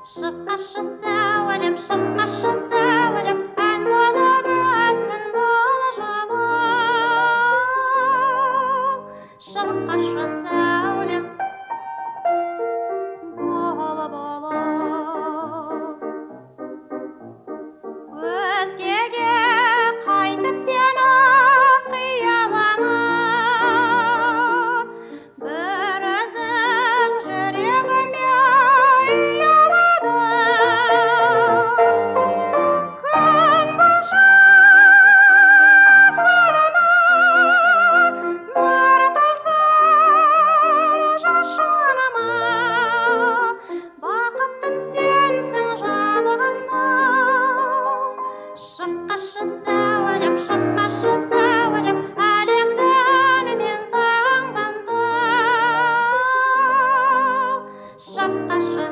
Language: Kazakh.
Шыққашы сәуірем, шыққашы сәуірем, ән болып өтсін бұл жолың. Шыққашы сәулем, болып. Өзгеге қайтып сені қиялама, бір өзің жүрегіме ұяладың. Күн бұл жаз балама, бір тылсым жас жаныма. Бақыттым сенсің жанығыма. Шыққашы сәуірем, шыққашы сәуірем, әлемді үнімен таңдандым. Шыққашы